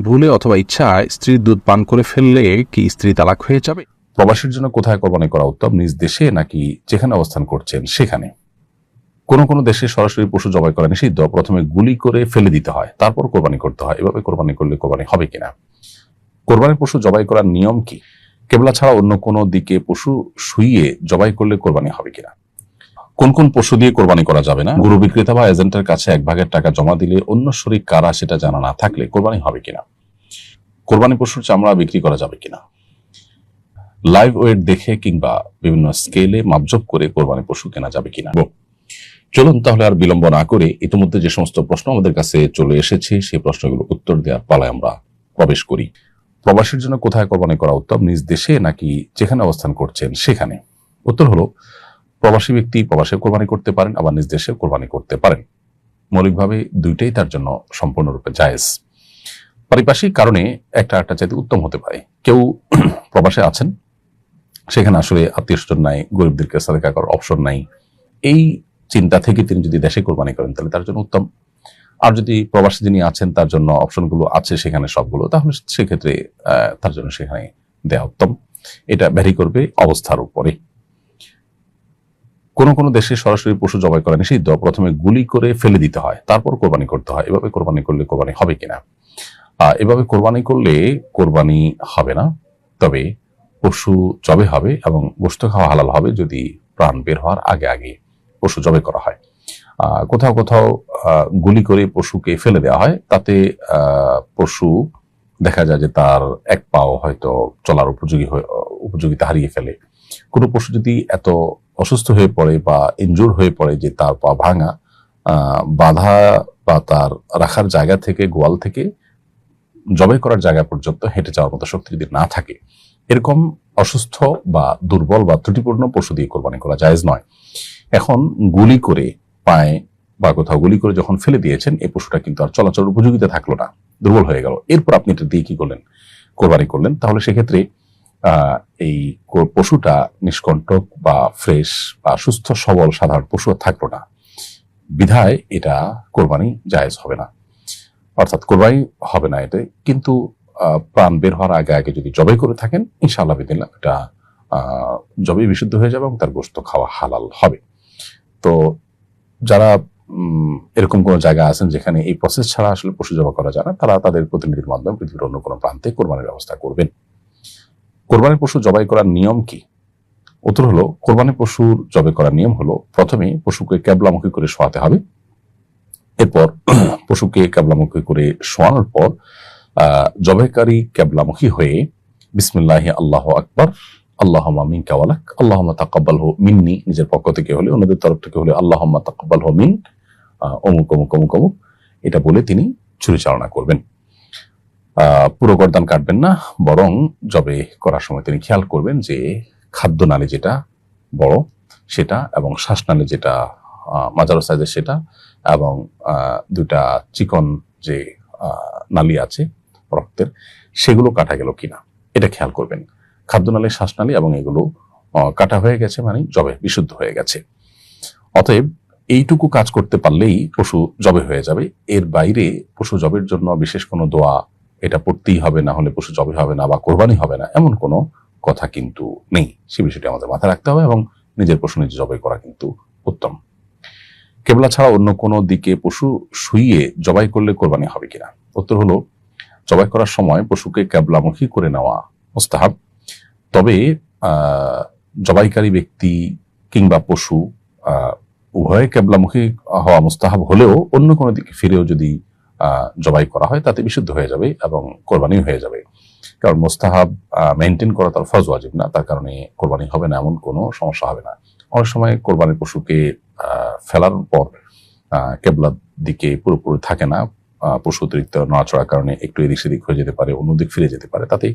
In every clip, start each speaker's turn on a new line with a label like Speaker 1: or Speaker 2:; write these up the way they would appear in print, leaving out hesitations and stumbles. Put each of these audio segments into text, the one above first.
Speaker 1: ভুলে অথবা ইচ্ছায় স্ত্রীর দুধ পান করে ফেললে কি স্ত্রী তালাক হয়ে যাবে?
Speaker 2: প্রবাসীর জন্য কোথায় কোরবানি করা উত্তম, নিজ দেশে নাকি যেখানে অবস্থান করছেন সেখানে? কোনো কোনো দেশে সরাসরি পশু জবাই করা নিষিদ্ধ, প্রথমে গুলি করে ফেলে দিতে হয়, তারপর কোরবানি করতে হয়। এভাবে কোরবানি করলে কোরবানি হবে কিনা? কোরবানির পশু জবাই করার নিয়ম কি? কেবলা ছাড়া অন্য কোনো দিকে পশু শুইয়ে জবাই করলে কোরবানি হবে কিনা? কোন কোন পশু দিয়ে কোরবানি করা যাবে না? গরু বিক্রেতা বা এজেন্টের কাছে 1/8 টাকা জমা দিলে অন্য শরীক কারা সেটা জানা না থাকলে কোরবানি হবে কিনা? কোরবানি পশুর চামড়া বিক্রি করা যাবে কিনা? লাইভ ওয়েট দেখে কিংবা বিভিন্ন স্কেলে মাপজোপ করে কোরবানি পশু কেনা যাবে কিনা? চলুন তাহলে আর বিলম্ব না করে ইতিমধ্যে যে সমস্ত প্রশ্ন আমাদের কাছে চলে এসেছে সেই প্রশ্নগুলো উত্তর দেওয়ার পালায় আমরা প্রবেশ করি। প্রবাসীর জন্য কোথায় কোরবানি করা উত্তম, নিজ দেশে নাকি যেখানে অবস্থান করছেন সেখানে? উত্তর হলো, প্রবাসী ব্যক্তি প্রবাসে কোরবানি করতে পারেন, আবার নিজ দেশে কোরবানি করতে পারেন। মৌলিকভাবে দুইটাই তার জন্য সম্পূর্ণরূপে জায়েজ। পারিপার্শ্বিক কারণে একটা চাইতে উত্তম হতে পারে। কেউ প্রবাসে আছেন, সেখানে আসলে আত্মীয় স্বজন নাই, গরিবদেরকে সাদেকা করার অপশন নাই, এই চিন্তা থেকে তিনি যদি দেশে কোরবানি করেন তাহলে তার জন্য উত্তম। আর যদি প্রবাসী যিনি আছেন তার জন্য অপশনগুলো আছে সেখানে সবগুলো, তাহলে সেক্ষেত্রে তার জন্য সেখানে দেওয়া উত্তম। এটা ভ্যারি করবে অবস্থার উপরে। কোন কোন দেশে সরাসরি পশু জবাই করা নিষিদ্ধ, প্রথমে গুলি করে ফেলে দিতে হয়, তারপর কোরবানি করতে হয়। এভাবে কোরবানি করলে কোরবানি হবে কিনা? এভাবে কোরবানি করলে কোরবানি হবে না, তবে পশু জবে হবে এবং গোশত খাওয়া হালাল হবে যদি প্রাণ বের হওয়ার আগে আগে পশু জবে করা হয়। কোথাও কোথাও গুলি করে পশুকে ফেলে দেওয়া হয়, তাতে পশু দেখা যায় যে তার এক পাও হয়তো চলার উপযোগিতা হারিয়ে ফেলে। কোনো পশু যদি এত অসুস্থ হয়ে পড়ে বা ইনজুর হয়ে পড়ে যে তার পা ভাঙা, বাধা বা তার রাখার জায়গা থেকে, গোয়াল থেকে জবাই করার জায়গা পর্যন্ত হেঁটে যাওয়ার মতো শক্তি যদি না থাকে, এরকম অসুস্থ বা দুর্বল বা ত্রুটিপূর্ণ পশু দিয়ে কোরবানি করা জায়েজ নয়। এখন গুলি করে পায়ে বা কোথাও গুলি করে যখন ফেলে দিয়েছেন, এই পশুটা কিন্তু আর চলাচলের উপযোগিতা থাকলো না, দুর্বল হয়ে গেল। এরপর আপনি এটা দিয়ে কি করলেন? কোরবানি করলেন। তাহলে সেক্ষেত্রে এই পশুটা নিষ্কণ্টক বা ফ্রেশ বা সুস্থ সবল সাধারণ পশু থাকলো না, বিধায় এটা কোরবানি জায়েজ হবে না, অর্থাৎ কোরবানি হবে না এতে। কিন্তু প্রাণ বের হওয়ার আগে আগে যদি জবাই করে থাকেন, ইনশাআল্লাহ বিদিল্লাহ এটা জবাই বিশুদ্ধ হয়ে যাবে এবং তার গোশত খাওয়া হালাল হবে। তো যারা এরকম কোন জায়গা আছেন যেখানে এই প্রসেস ছাড়া আসলে পশু জবাই করা যায় না, তারা তাদের প্রতিনিধির মাধ্যমে পৃথিবীর অন্য কোনো প্রান্তে কোরবানির ব্যবস্থা করবেন। কোরবানির পশু জবাই করার নিয়ম কি? উত্তর হলো, কোরবানির পশুর জবাই করার নিয়ম হলো, প্রথমে পশুকে কেবলামুখী করে শোয়াতে হবে। এরপর পশুকে কেবলামুখী করে শোয়ানোর পর জবাইকারী কেবলামুখী হয়ে বিসমিল্লাহি আল্লাহু আকবার, আল্লাহুম্মা মিনকা ওয়ালাক, আল্লাহুম্মা তাকাব্বালহু মিন্নি, নিজের পক্ষ থেকে হলে, অন্যদের তরফ থেকে হলে আল্লাহুম্মা তাকাব্বালহু মিন অমুক অমুক অমুক অমুক, এটা বলে তিনি ছুরি চালনা করবেন। পুরো গর্দান কাটবেন না, বরং জবে করার সময় তিনি খেয়াল করবেন যে খাদ্যনালী যেটা বড় সেটা, এবং শ্বাসনালী যেটা মাঝারো সাইজের সেটা, এবং দুটা চিকন যে নালী আছে রক্তের, সেগুলো কাটা গেল কিনা এটা খেয়াল করবেন। খাদ্যনালী, শ্বাসনালী এবং এগুলো কাটা হয়ে গেছে মানে জবে বিশুদ্ধ হয়ে গেছে। অতএব এইটুকু কাজ করতে পারলেই পশু জবে হয়ে যাবে। এর বাইরে পশু জবের জন্য বিশেষ কোনো দোয়া এটা পড়তেই হবে, না হলে পশু জবে হবে না বা কোরবানি হবে না, এমন কোনো কথা কিন্তু নেই। সে বিষয়টি আমাদের মাথায় রাখতে হবে এবং নিজের পশু নিজে জবাই করা কিন্তু উত্তম। কেবলা ছাড়া অন্য কোনো দিকে পশু শুইয়ে জবাই করলে কোরবানি হবে কিনা? উত্তর হলো, জবাই করার সময় পশুকে কেবলামুখী করে নেওয়া মুস্তাহাব। তবে জবাইকারী ব্যক্তি কিংবা পশু উভয়ে কেবলামুখী হওয়া মুস্তাহাব হলেও অন্য কোনো দিকে ফিরেও যদি জবাই করা হয় তাতে বিশুদ্ধ হয়ে যাবে এবং কোরবানি হয়ে যাবে। কারণ মুস্তাহাব মেনটেন করা তার ফরজ ওয়াজিব না, তার কারণে কোরবানি হবে না এমন কোনো সমস্যা হবে না। অনেক সময় কোরবানির পশুকে ফেলার পর কেবলার দিকে পুরোপুরি থাকে না, পশু অতিরিক্ত নড়াচড়ার কারণে একটু এদিক সেদিক হয়ে যেতে পারে, অন্যদিক ফিরে যেতে পারে, তাতেই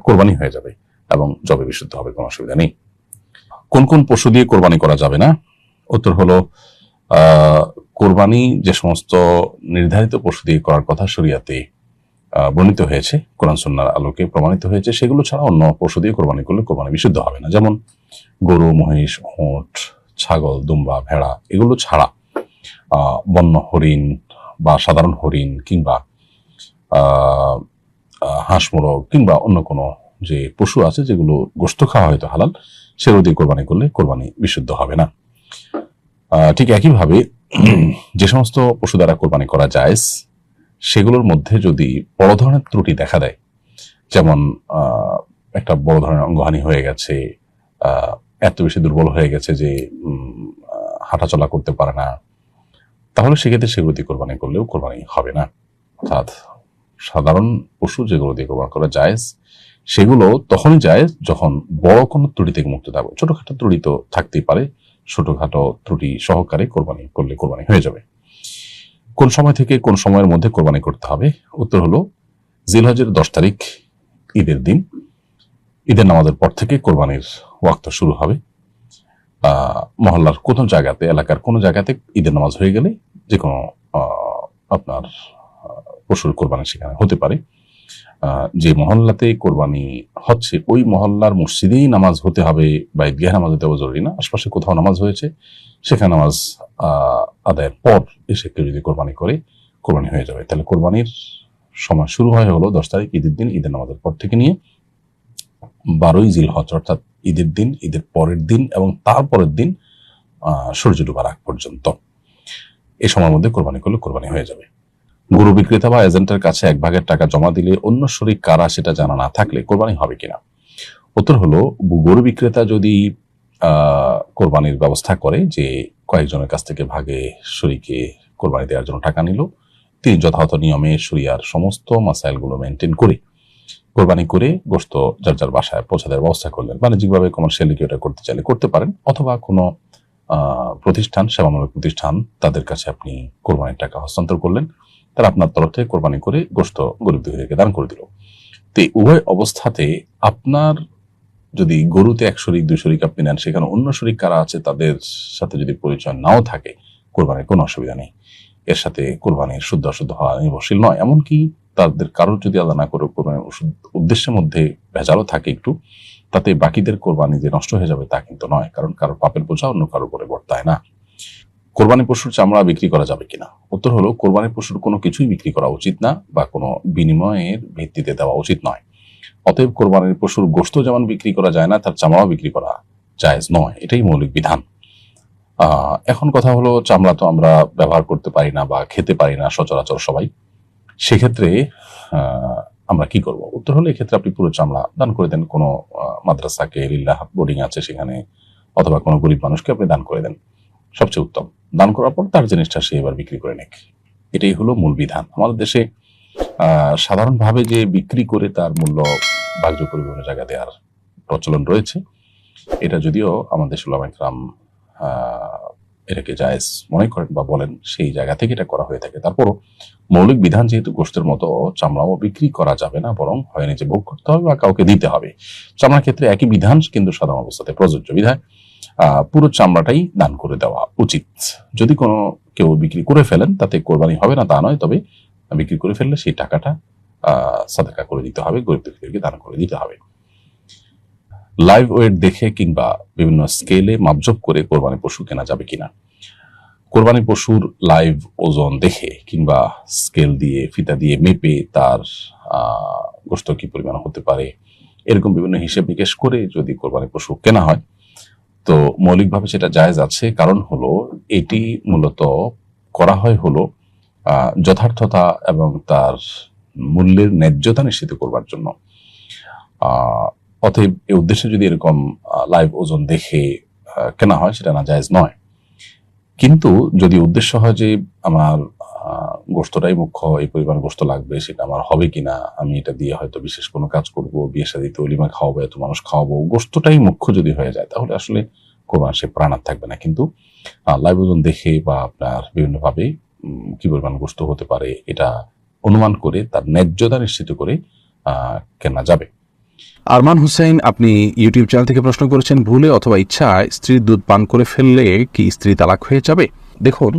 Speaker 2: কোরবানি হয়ে যাবে এবং জবে বিশুদ্ধ হবে, কোনো অসুবিধা নেই। কোন কোন পশু দিয়ে কোরবানি করা যাবে না? উত্তর হলো, কোরবানি যে সমস্ত নির্ধারিত পশু দিয়ে করার কথা শরিয়াতে বর্ণিত হয়েছে, কোরআন সুন্নাহর আলোকে প্রমাণিত হয়েছে, সেগুলো ছাড়া অন্য পশু দিয়ে কোরবানি করলে কোরবানি বিশুদ্ধ হবে না। যেমন গরু, মহিষ, উট, ছাগল, দুম্বা, ভেড়া, এগুলো ছাড়া বন্য হরিণ বা সাধারণ হরিণ কিংবা হাঁস মোরগ কিংবা অন্য কোনো যে পশু আছে যেগুলো গোশত খাওয়া হয়তো হালাল, সেগুলো দিয়ে কোরবানি করলে কোরবানি বিশুদ্ধ হবে না। ঠিক একইভাবে যে সমস্ত পশু দ্বারা কোরবানি করা জায়েজ, সেগুলোর মধ্যে যদি বড় ধরনের ত্রুটি দেখা দেয়, যেমন একটা বড় ধরনের অঙ্গহানি হয়ে গেছে, এত বেশি দুর্বল হয়ে গেছে যে হাঁটাচলা করতে পারে না, তাহলে সেক্ষেত্রে সেগুলো দিয়ে কোরবানি করলেও কোরবানি হবে না। অর্থাৎ সাধারণ পশু যেগুলো দিয়ে কোরবানি করা জায়েজ, সেগুলো তখনই জায়েজ যখন বড় কোনো ত্রুটি থেকে মুক্ত থাকবে। ছোটখাটো ত্রুটি তো থাকতেই পারে, ছোটখাটো ত্রুটি সহকারে কোরবানি করলে কোরবানি হয়ে যাবে। কোন সময় থেকে কোন সময়ের মধ্যে কোরবানি করতে হবে? উত্তর হলো, জিলহজের 10 তারিখ ঈদের দিন, ঈদের নামাজের পর থেকে কোরবানির ওয়াক্ত শুরু হবে। মহল্লার কোনো জায়গাতে, এলাকার কোনো জায়গাতে ঈদের নামাজ হয়ে গেলে যে কোনো আপনার পশুর কোরবানি সেখানে হতে পারে। যে মহল্লাতে কোরবানি হচ্ছে ওই মহল্লার মসজিদেই নামাজ হতে হবে বা ঈদগাহে নামাজ হতে হবে জরুরি না। আশপাশে কোথাও নামাজ হয়েছে, সেখানে নামাজ আদায়ের পর এসে কেউ যদি কোরবানি করে, কোরবানি হয়ে যাবে। তাহলে কোরবানির সময় শুরু হয় হলো 10 তারিখ ঈদের দিন, ঈদের নামাজের পর থেকে নিয়ে 12ই জিলহজ অর্থাৎ ঈদের দিন, ঈদের পরের দিন এবং তারপরের দিন সূর্য ডুবার আগ পর্যন্ত। এই সময়ের মধ্যে কোরবানি করলে কোরবানি হয়ে যাবে। গরু বিক্রেতা বা এজেন্টের কাছে 1/2 টাকা জমা দিলে অন্য শরীক কারা সেটা জানা না থাকলে কোরবানি হবে কিনা? উত্তর হলো, গরু বিক্রেতা যদি কোরবানির ব্যবস্থা করে যে কয়েকজনের কাছ থেকে ভাগে শরীকে কোরবানি দেওয়ার জন্য টাকা নিল, তিনি যথাযথ নিয়মে শরিয়ার সমস্ত মাসাইলগুলো মেনটেন করে কোরবানি করে গোশত যার যার বাসায় পৌঁছে দেওয়ার ব্যবস্থা করলেন। বাণিজ্যিকভাবে কমার্শিয়ালি কেউ এটা করতে চাইলে করতে পারেন, অথবা কোনো প্রতিষ্ঠান, সেবামূলক প্রতিষ্ঠান, তাদের কাছে আপনি কোরবানির টাকা হস্তান্তর করলেন, তারা আপনার তরফ থেকে কোরবানি করে গোশত গরিব দুঃখীদেরকে দান করে দিল। তো উভয় অবস্থাতে আপনার যদি গরুতে 1 শরিক 2 শরিক আপনি নেন, সেখানে অন্য শরিক কারা আছে তাদের সাথে যদি পরিচয় নাও থাকে, কোরবানির কোনো অসুবিধা নেই। এর সাথে কোরবানির শুদ্ধ অশুদ্ধ হওয়া নির্ভরশীল নয়। এমনকি তাদের কারোর যদি আলাদা না করে কোরবানির উদ্দেশ্যের মধ্যে ভেজালও থাকে একটু, তাতে বাকিদের কোরবানি যে নষ্ট হয়ে যাবে তা কিন্তু নয়, কারণ কারোর পাপের বোঝা অন্য কারোর উপরে বর্তায় না। কোরবানি পশুর চামড়া বিক্রি করা যাবে কিনা? উত্তর হলো, কোরবানি পশুর কোনো কিছুই বিক্রি করা উচিত না বা কোনো বিনিময়ের ভিত্তিতে দেওয়া উচিত নয়। অতএব কোরবানির পশুর গোশত যেমন বিক্রি করা যায় না, তার চামড়াও বিক্রি করা জায়েজ নয়। এটাই মৌলিক বিধান। এখন কথা হলো, চামড়া তো আমরা ব্যবহার করতে পারি না বা খেতে পারি না সচরাচর সবাই, সেক্ষেত্রে আমরা কি করব? উত্তর হলো, এক্ষেত্রে আপনি পুরো চামড়া দান করে দেন কোনো মাদ্রাসাকে, লিল্লাহ বোর্ডিং আছে সেখানে, অথবা কোনো গরিব মানুষকে আপনি দান করে দেন, সবচেয়ে উত্তম। দান করার পর তার জিনিসটা সে এবার বিক্রি করে নেক, এটাই হলো মূল বিধান। আমাদের দেশে সাধারণভাবে যে বিক্রি করে তার মূল্য ভাগ্য করে বিভিন্ন জায়গা দেওয়ার প্রচলন রয়েছে, এটা যদিও আমাদের উলামা ইকরাম এটাকে জায়েজ মনে করেন বা বলেন, সেই জায়গা থেকে এটা করা হয়ে থাকে। তারপরও মৌলিক বিধান যেহেতু গোশতের মতো, চামড়াও বিক্রি করা যাবে না, বরং হয় নিজে ভোগ করতে হবে বা কাউকে দিতে হবে। চামড়ার ক্ষেত্রে একই বিধান কিন্তু সাধারণ অবস্থাতে প্রযোজ্য বিধায় পুরো চামড়াটাই দান করে দেওয়া উচিত। যদি কোনো কেউ বিক্রি করে ফেলেন, তাতে কোরবানি হবে না তা নয়, তবে বিক্রি করে ফেললে সেই টাকাটা সাদাকা করে দিতে হবে, গরিব দুঃখীদেরকে দান করে দিতে হবে। লাইভ ওয়েট দেখে কিংবা বিভিন্ন স্কেলে মাপজোপ করে কোরবানি পশু কেনা যাবে কিনা? কোরবানি পশুর লাইভ ওজন দেখে কিংবা স্কেল দিয়ে, ফিতা দিয়ে মেপে তার গোশত কি পরিমাণ হতে পারে, এরকম বিভিন্ন হিসেব নিকেশ করে যদি কোরবানি পশু কেনা হয়, তো মৌলিকভাবে সেটা জায়েজ আছে। কারণ হলো, এটি মূলত করা হয় হলো যথার্থতা এবং তার মূল্যের ন্যায্যতা নিশ্চিত করবার জন্য। অতএব এই উদ্দেশ্যে যদি এরকম লাইভ ওজন দেখে কেনা হয়, সেটা না জায়েজ নয়। কিন্তু যদি উদ্দেশ্য হয় যে আমার গোশতটাই মুখ্য, এই পরিমাণ গোশত লাগবে, সেটা আমার হবে কিনা, আমি এটা দিয়ে হয়তো বিশেষ কোনো কাজ করব, বিয়ে শাদীতে ওলিমা খাওয়াবো, এত মানুষ খাওয়াবো, গোশতটাই মুখ্য যদি হয়ে যায়, তাহলে আসলে কোরবানি সে প্রাণ আর থাকবে না। কিন্তু লাইভ ওজন দেখে বা আপনার বিভিন্নভাবে কি পরিমাণ গোশত হতে পারে এটা অনুমান করে তার ন্যায্যতা নিশ্চিত করে কেনা যাবে।
Speaker 1: আরমান হুসাইন, আপনি ইউটিউব চ্যানেল থেকে প্রশ্ন করেছেন, ভুলে অথবা ইচ্ছায় স্ত্রীর দুধ পান করে ফেললে কি স্ত্রী তালাক হয়ে যাবে? দেখুন,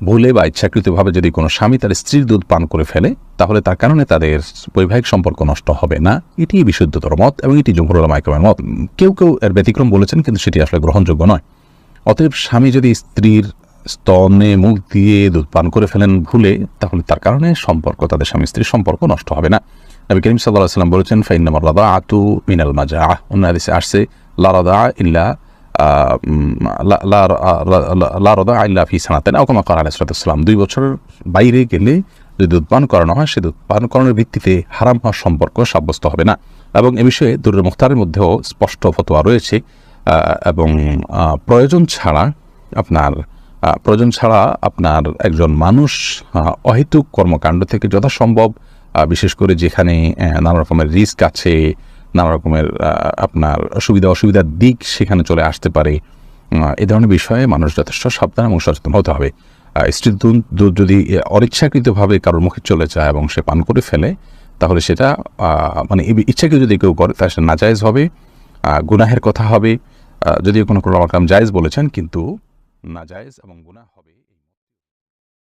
Speaker 1: ভুলে বা ইচ্ছাকৃতভাবে যদি কোনো স্বামী তার স্ত্রীর দুধ পান করে ফেলে, তাহলে তার কারণে তাদের বৈবাহিক সম্পর্ক নষ্ট হবে না। এটি বিশুদ্ধতর মত এবং এটি জমহুর উলামা ইকরামের মত। কেউ কেউ এর ব্যতিক্রম বলেছেন, কিন্তু সেটি আসলে গ্রহণযোগ্য নয়। অতএব স্বামী যদি স্ত্রীর স্তনে মুখ দিয়ে দুধ পান করে ফেলেন ভুলে, তাহলে তার কারণে সম্পর্ক, তাদের স্বামী স্ত্রীর সম্পর্ক নষ্ট হবে না। নবী করিম সাল্লাল্লাহু আলাইহি ওয়াসাল্লাম বলেছেন, ফাইন্নামার রাদাআতু মিনাল মাজাআহ। অন্য হাদিসে আসছে লা রাদাআ ইল্লা লা রাদাআ ইল্লা ফি সানাতাইন আও কামা ক্বালা আলাইহিস সালাতু ওয়াস সালাম। 2 বছর বাইরে গেলে যদি দুধ পান করানো হয়, সে দুধ পান করানোর ভিত্তিতে হারাম হওয়ার সম্পর্ক সাব্যস্ত হবে না। এবং এ বিষয়ে দুরুল মুখতারের মধ্যেও স্পষ্ট ফতোয়া রয়েছে। এবং প্রয়োজন ছাড়া আপনার একজন মানুষ অহেতুক কর্মকাণ্ড থেকে যথাসম্ভব, বিশেষ করে যেখানে নানা রকমের রিস্ক আছে, নানা রকমের আপনার সুবিধা অসুবিধার দিক সেখানে চলে আসতে পারে, এ ধরনের বিষয়ে মানুষ যথেষ্ট সাবধান এবং সচেতন হতে হবে। স্ত্রীর দুধ যদি অনিচ্ছাকৃতভাবে কারোর মুখে চলে যায় এবং সে পান করে ফেলে, তাহলে সেটা মানে ইচ্ছাকৃত যদি কেউ করে তাহলে সেটা নাজায়েজ হবে, গুনাহের কথা হবে। যদিও কোনো জায়েজ বলেছেন, কিন্তু নাজায়েজ এবং গুনাহ হবে।